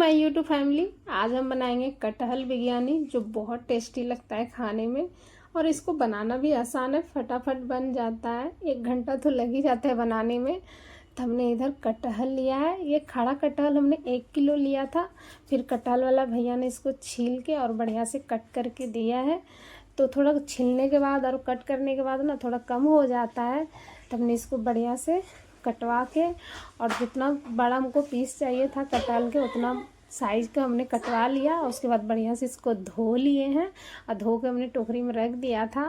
My YouTube family. आज हम बनाएंगे कटहल बिरयानी जो बहुत टेस्टी लगता है खाने में और इसको बनाना भी आसान है, फटाफट बन जाता है। 1 घंटा तो लग ही जाता है बनाने में। तो हमने इधर कटहल लिया है, ये खड़ा कटहल हमने 1 किलो लिया था। फिर कटहल वाला भैया ने इसको छील के और बढ़िया से कट करके दिया है। तो थोड़ा छीलने के बाद और कट करने के बाद ना थोड़ा कम हो जाता है। तो हमने इसको बढ़िया से कटवा के और जितना बड़ा हमको पीस चाहिए था कटहल के उतना साइज़ का हमने कटवा लिया। उसके बाद बढ़िया से इसको धो लिए हैं और धो के हमने टोकरी में रख दिया था।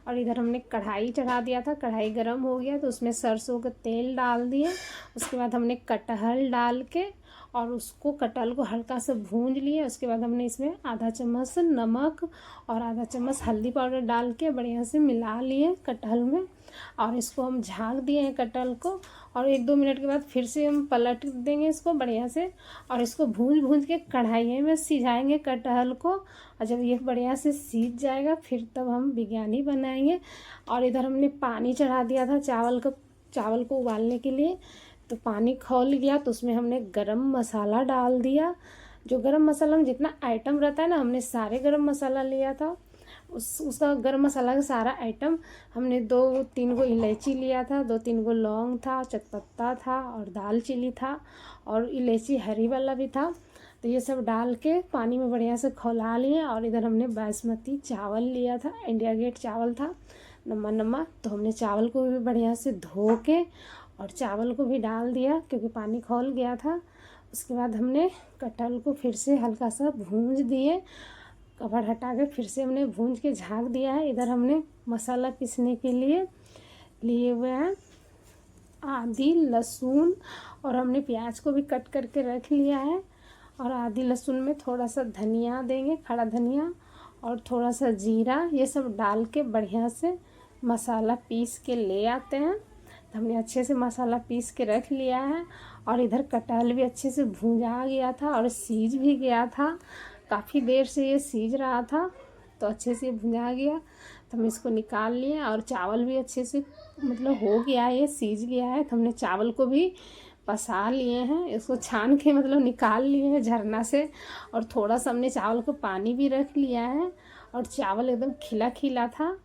और इधर हमने कढ़ाई चढ़ा दिया था, कढ़ाई गर्म हो गया तो उसमें सरसों का तेल डाल दिए। उसके बाद हमने कटहल डाल के और उसको कटहल को हल्का सा भूंज लिए। उसके बाद हमने इसमें आधा चम्मच नमक और आधा चम्मच हल्दी पाउडर डाल के बढ़िया से मिला लिए कटहल में। और इसको हम झाँक दिए हैं कटहल को और 1-2 मिनट के बाद फिर से हम पलट देंगे इसको बढ़िया से। और इसको भूंज के कढ़ाई में सिझाएंगे कटहल को। और जब ये बढ़िया से सीझ जाएगा फिर तब हम बिरयानी बनाएंगे। और इधर हमने पानी चढ़ा दिया था चावल को उबालने के लिए। तो पानी खौल गया तो उसमें हमने गरम मसाला डाल दिया। जो गरम मसाला में जितना आइटम रहता है ना, हमने सारे गरम मसाला लिया था। उसका गरम मसाला का सारा आइटम हमने 2-3 गो इलायची लिया था, 2-3 गो लौंग था, तेजपत्ता था और दालचीनी था और इलायची हरी वाला भी था। तो ये सब डाल के पानी में बढ़िया से खौला लिए। और इधर हमने बासमती चावल लिया था, इंडिया गेट चावल था, नम्मा। तो हमने चावल को भी बढ़िया से धो के और चावल को भी डाल दिया क्योंकि पानी खौल गया था। उसके बाद हमने कटहल को फिर से हल्का सा भूंज दिए, कवर हटा के फिर से हमने भूंज के झाँक दिया है। इधर हमने मसाला पीसने के लिए हुए हैं आधी लहसुन और हमने प्याज को भी कट करके रख लिया है। और आधी लहसुन में थोड़ा सा धनिया देंगे, खड़ा धनिया और थोड़ा सा जीरा, ये सब डाल के बढ़िया से मसाला पीस के ले आते हैं। तो हमने अच्छे से मसाला पीस के रख लिया है। और इधर कटहल भी अच्छे से भूंजा गया था और सीज भी गया था, काफ़ी देर से ये सीज रहा था तो अच्छे से भुना गया। तो हम इसको निकाल लिए और चावल भी अच्छे से मतलब हो गया है, ये सीज गया है। तो हमने चावल को भी पसा लिए हैं, इसको छान के मतलब निकाल लिए हैं झरना से। और थोड़ा सा हमने चावल को पानी भी रख लिया है। और चावल एकदम खिला खिला था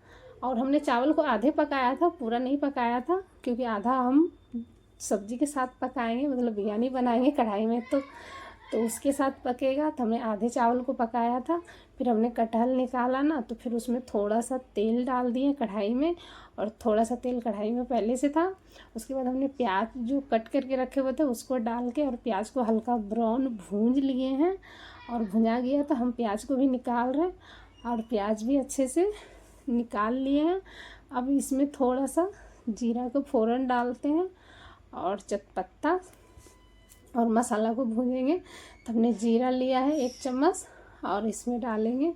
और हमने चावल को आधे पकाया था, पूरा नहीं पकाया था क्योंकि आधा हम सब्जी के साथ पकाएंगे, मतलब बिरयानी बनाएंगे कढ़ाई में तो उसके साथ पकेगा। तो हमने आधे चावल को पकाया था। फिर हमने कटहल निकाला ना तो फिर उसमें थोड़ा सा तेल डाल दिए कढ़ाई में और थोड़ा सा तेल कढ़ाई में पहले से था। उसके बाद हमने प्याज जो कट करके रखे हुए थे उसको डाल के और प्याज को हल्का ब्राउन भूंज लिए हैं। और भुना गया तो हम प्याज को भी निकाल रहे हैं और प्याज भी अच्छे से निकाल लिए हैं। अब इसमें थोड़ा सा जीरा का फ़ौरन डालते हैं और तेजपत्ता और मसाला को भूनेंगे। तो हमने जीरा लिया है 1 चम्मच और इसमें डालेंगे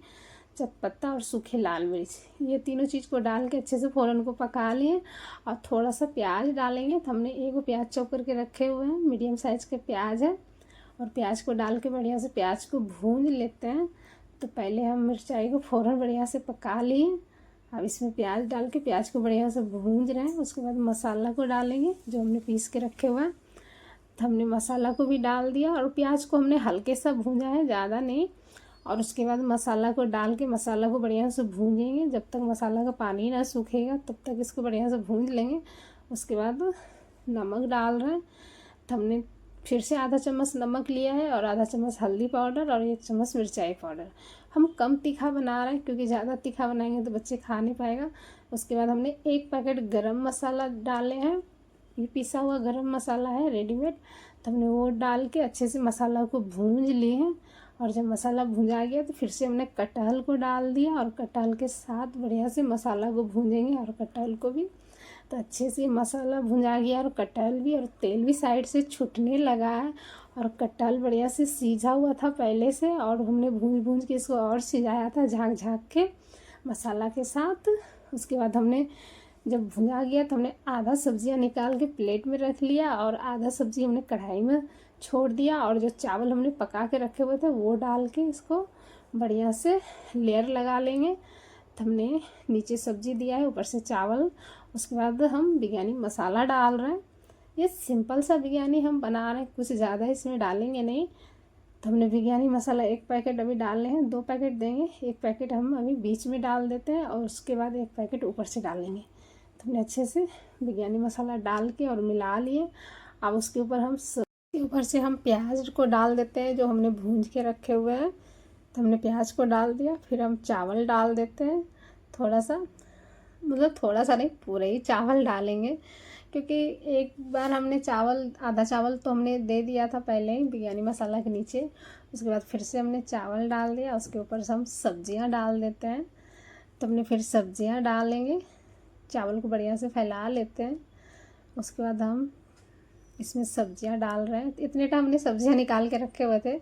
तेजपत्ता और सूखे लाल मिर्च, ये तीनों चीज़ को डाल के अच्छे से फ़ौरन को पका लिए। और थोड़ा सा प्याज डालेंगे। तो हमने 1 प्याज चॉप करके रखे हुए हैं, मीडियम साइज़ के प्याज है। और प्याज को डाल के बढ़िया से प्याज को भून लेते हैं। तो पहले हम मिर्चाई को फ़ौरन बढ़िया से पका लिए। अब इसमें प्याज डाल के प्याज को बढ़िया से भून रहे हैं। उसके बाद मसाला को डालेंगे जो हमने पीस के रखे हुए हैं। तो हमने मसाला को भी डाल दिया और प्याज को हमने हल्के सा भूंजा है, ज़्यादा नहीं। और उसके बाद मसाला को डाल के मसाला को बढ़िया से भूंजेंगे, जब तक मसाला का पानी ना सूखेगा तब तक इसको बढ़िया से भूंज लेंगे। उसके बाद नमक डाल रहे हैं। तो हमने फिर से आधा चम्मच नमक लिया है और आधा चम्मच हल्दी पाउडर और 1 चम्मच मिर्चाई पाउडर। हम कम तीखा बना रहे हैं क्योंकि ज़्यादा तीखा बनाएंगे तो बच्चे खा नहीं पाएगा। उसके बाद हमने 1 पैकेट गरम मसाला डाले हैं, ये पिसा हुआ गरम मसाला है रेडीमेड। तो हमने वो डाल के अच्छे से मसाला को भूंज लिए हैं। और जब मसाला भुंजा गया तो फिर से हमने कटहल को डाल दिया और कटहल के साथ बढ़िया से मसाला को भूंजेंगे और कटहल को भी। तो अच्छे से मसाला भुंजा गया और कटहल भी और तेल भी साइड से छूटने लगा है। और कटहल बढ़िया से सीझा हुआ था पहले से और हमने भूंज के इसको और सिझाया था झाँक के मसाला के साथ। उसके बाद हमने जब भुना गया तो हमने आधा सब्जियां निकाल के प्लेट में रख लिया और आधा सब्जी हमने कढ़ाई में छोड़ दिया। और जो चावल हमने पका के रखे हुए थे वो डाल के इसको बढ़िया से लेयर लगा लेंगे। तो हमने नीचे सब्जी दिया है, ऊपर से चावल। उसके बाद हम बिरयानी मसाला डाल रहे हैं। ये सिंपल सा बिरयानी हम बना रहे हैं, कुछ ज़्यादा इसमें डालेंगे नहीं। तो हमने बिरयानी मसाला 1 पैकेट अभी डाल रहे हैं, 2 पैकेट देंगे, 1 पैकेट हम अभी बीच में डाल देते हैं और उसके बाद 1 पैकेट ऊपर से डालेंगे। तो हमने अच्छे से बिरयानी मसाला डाल के और मिला लिए। अब उसके ऊपर से हम प्याज को डाल देते हैं जो हमने भूंज के रखे हुए हैं। तो हमने प्याज को डाल दिया, फिर हम चावल डाल देते हैं थोड़ा सा, मतलब थोड़ा सा नहीं, पूरे ही चावल डालेंगे, क्योंकि एक बार हमने चावल, आधा चावल तो हमने दे दिया था पहले ही बिरयानी मसाला के नीचे। उसके बाद फिर से हमने चावल डाल दिया, उसके ऊपर से हम सब्जियां डाल देते हैं। तो हमने फिर सब्जियां डालेंगे, चावल को बढ़िया से फैला लेते हैं। उसके बाद हम इसमें सब्जियां डाल रहे हैं। इतने टाइम हमने सब्जियां निकाल के रखे हुए थे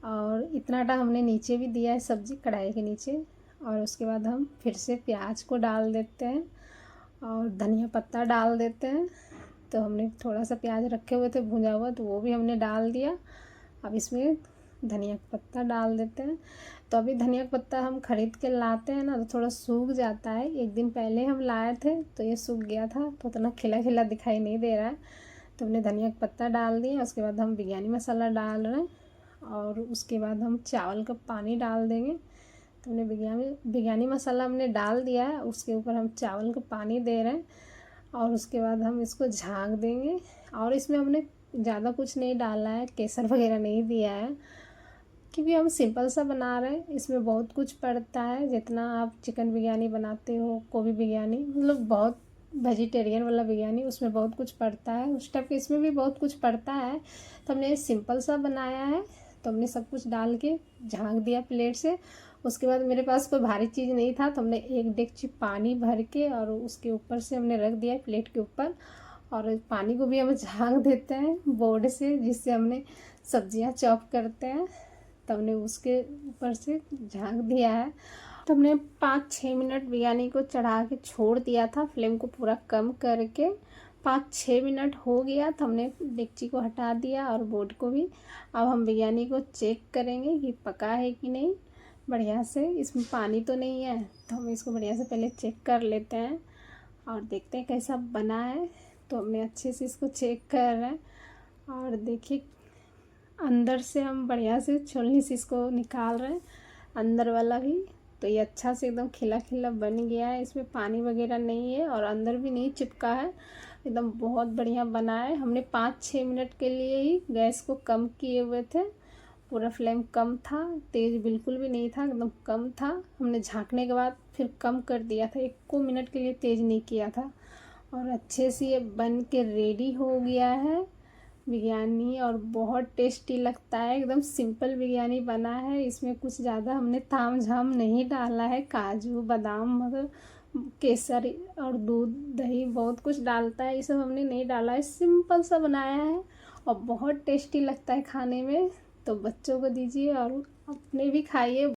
और इतना टाइम हमने नीचे भी दिया है सब्जी कढ़ाई के नीचे। और उसके बाद हम फिर से प्याज को डाल देते हैं और धनिया पत्ता डाल देते हैं। तो हमने थोड़ा सा प्याज रखे हुए थे भुना हुआ, तो वो भी हमने डाल दिया। अब इसमें धनिया पत्ता डाल देते हैं। तो अभी धनिया पत्ता हम ख़रीद के लाते हैं ना, तो थोड़ा सूख जाता है। एक दिन पहले हम लाए थे तो ये सूख गया था, तो उतना खिला खिला दिखाई नहीं दे रहा है। तो हमने धनिया पत्ता डाल दिया। उसके बाद हम बिरयानी मसाला डाल रहे हैं और उसके बाद हम चावल का पानी डाल देंगे। तो हमने बिरयानी मसाला हमने डाल दिया है, उसके ऊपर हम चावल का पानी दे रहे हैं और उसके बाद हम इसको झाँक देंगे। और इसमें हमने ज़्यादा कुछ नहीं डाला है, केसर वगैरह नहीं दिया है, क्योंकि हम सिंपल सा बना रहे हैं। इसमें बहुत कुछ पड़ता है, जितना आप चिकन बिरयानी बनाते हो, गोभी बिरयानी, मतलब बहुत वेजिटेरियन वाला बिरयानी, उसमें बहुत कुछ पड़ता है, उस टाइप के इसमें भी बहुत कुछ पड़ता है। तो हमने सिंपल सा बनाया है। तो हमने सब कुछ डाल के झाँक दिया प्लेट से। उसके बाद मेरे पास कोई भारी चीज़ नहीं था, तो हमने 1 डेगची पानी भर के और उसके ऊपर से हमने रख दिया प्लेट के ऊपर। और पानी को भी हम झाँक देते हैं बोर्ड से, जिससे हमने सब्जियां चॉप करते हैं। तो हमने उसके ऊपर से झाँक दिया है। तो हमने 5-6 मिनट बिरयानी को चढ़ा के छोड़ दिया था, फ्लेम को पूरा कम करके। 5-6 मिनट हो गया तो हमने डेगची को हटा दिया और बोर्ड को भी। अब हम बिरयानी को चेक करेंगे कि पका है कि नहीं बढ़िया से, इसमें पानी तो नहीं है। तो हम इसको बढ़िया से पहले चेक कर लेते हैं और देखते हैं कैसा बना है। तो हमने अच्छे से इसको चेक कर रहे हैं और देखिए अंदर से हम बढ़िया से छोलनी से इसको निकाल रहे हैं, अंदर वाला भी। तो ये अच्छा से एकदम खिला खिला बन गया है, इसमें पानी वगैरह नहीं है और अंदर भी नहीं चिपका है, एकदम बहुत बढ़िया बना है। हमने 5-6 मिनट के लिए ही गैस को कम किए हुए थे, पूरा फ्लेम कम था, तेज़ बिल्कुल भी नहीं था, एकदम कम था। हमने झाँकने के बाद फिर कम कर दिया था, 1 मिनट के लिए तेज़ नहीं किया था। और अच्छे से ये बन के रेडी हो गया है बिरयानी और बहुत टेस्टी लगता है। एकदम सिंपल बिरयानी बना है, इसमें कुछ ज़्यादा हमने ताम झाम नहीं डाला है, काजू बादाम मतलब केसर और दूध दही बहुत कुछ डालता है, ये सब हमने नहीं डाला है, सिंपल सा बनाया है और बहुत टेस्टी लगता है खाने में। तो बच्चों को दीजिए और अपने भी खाइए।